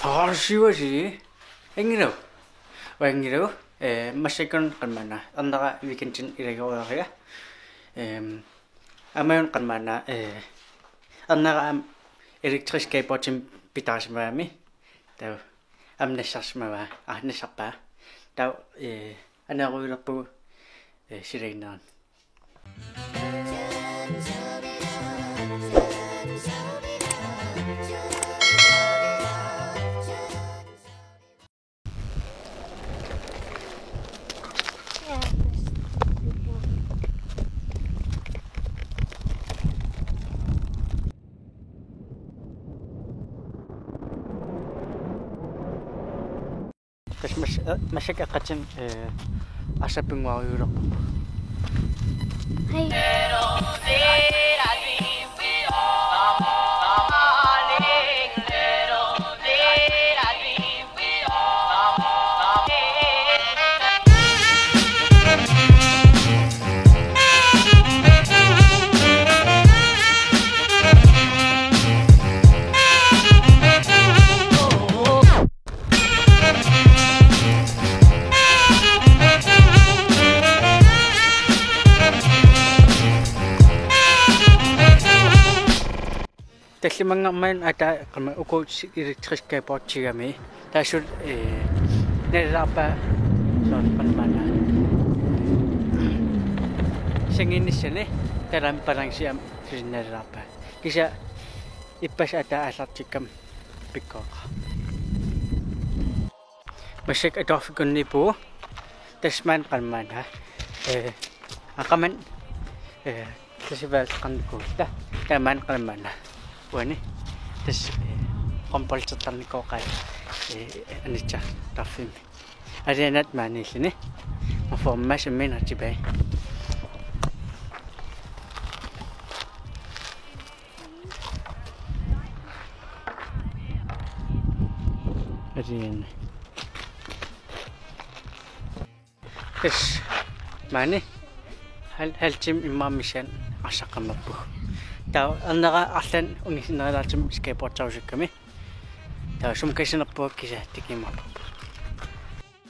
Harsiwasi engiro wangiro masakon kanmana andara weekendin iragawariga amayon kanmana andara elektriske potim pitasmami taw amnasasmawa ahnesappa taw anaruilappu sireinan Kas masyak akacin asaping wawirap. Hey. Tässä mga main ada kami uko elektriske potchigami. Tässä nerapa son panmana. Senginisene dalam parang siam nerapa. Kisah ipas ada asartikam pikok. Masih ada fikun nipu. Tasman panmana. Akaman festival kanku dah taman panmana. Wani tes kompol cetan ko kay anica tafim arenat mani sini maformas men atibay aren tes mani hal tim imam mission asakamapu taw andara allan ungisnalatum skateboard tawsikami taw sumkasinappo kisa tikima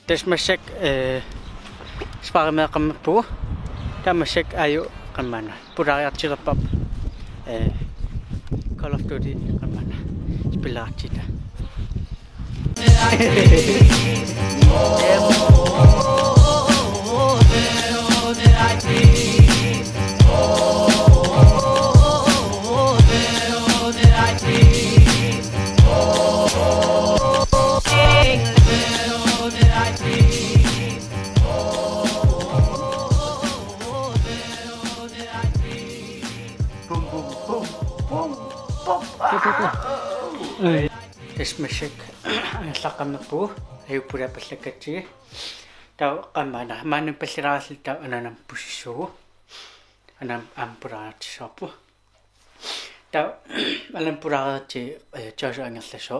tes masak sparmaqampu ta masak ayu kamana purayatsilapap Call of Duty kamana spilatita Esmeshek saqamappu ayupura pallakatsi taw qamana manum palliraasil taw ananam pusissugu anam ampuraatissappu taw alam puraatsi josu angerlaso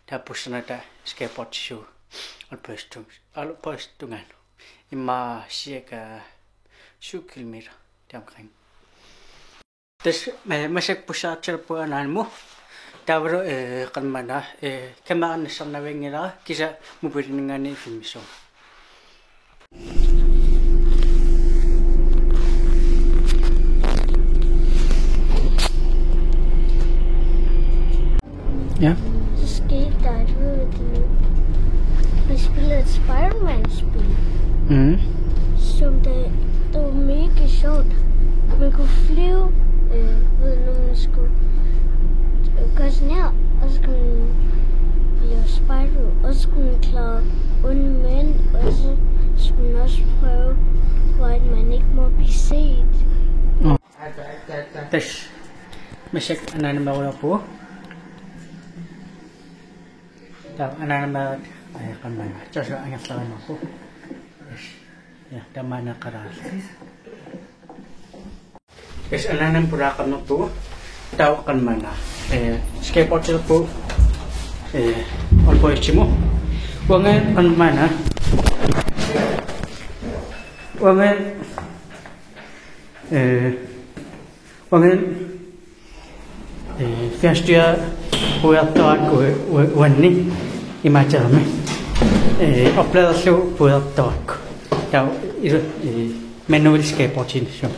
taw pussanata skateboardissu alpostungan imma cirka 7 kilometer deromkring des masek pussaatsilappu ananmu Tawro kanmana kamaan sarnawengila kisa mupiringani filmiso. Ja. Så skete der vi spillede et Spider-Man-spil. Som det var mega sjovt. Man kunne flyve, når man skulle gøre sådan her, og så skulle man blive spider, og så skulle man klare onde mænd, og så skulle man også prøve, for at man ikke må blive set. Tes masyak ananamawalapu taw ananamawat kanmana josu angerlaamapu ya damana karal es ananam puraqamapu taw kanmana skateboard silappu olpoichimu wangan kanmana wangan first year puertoakku uanni imaterme opladerlu puertoakku tau manual skateboarding so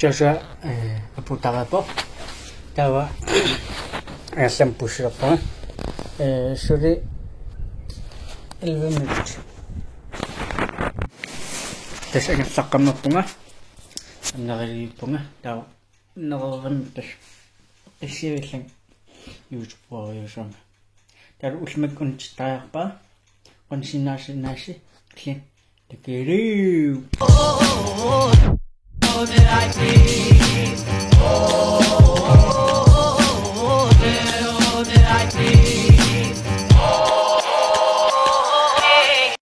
Joshua aputava po tawa asam pushra po suri 11 minutes tas ang sakam punga nagari punga tawa nagaram tas isilang YouTube po yun tar ulmag kun tayo pa kun sinasi clean the did I see?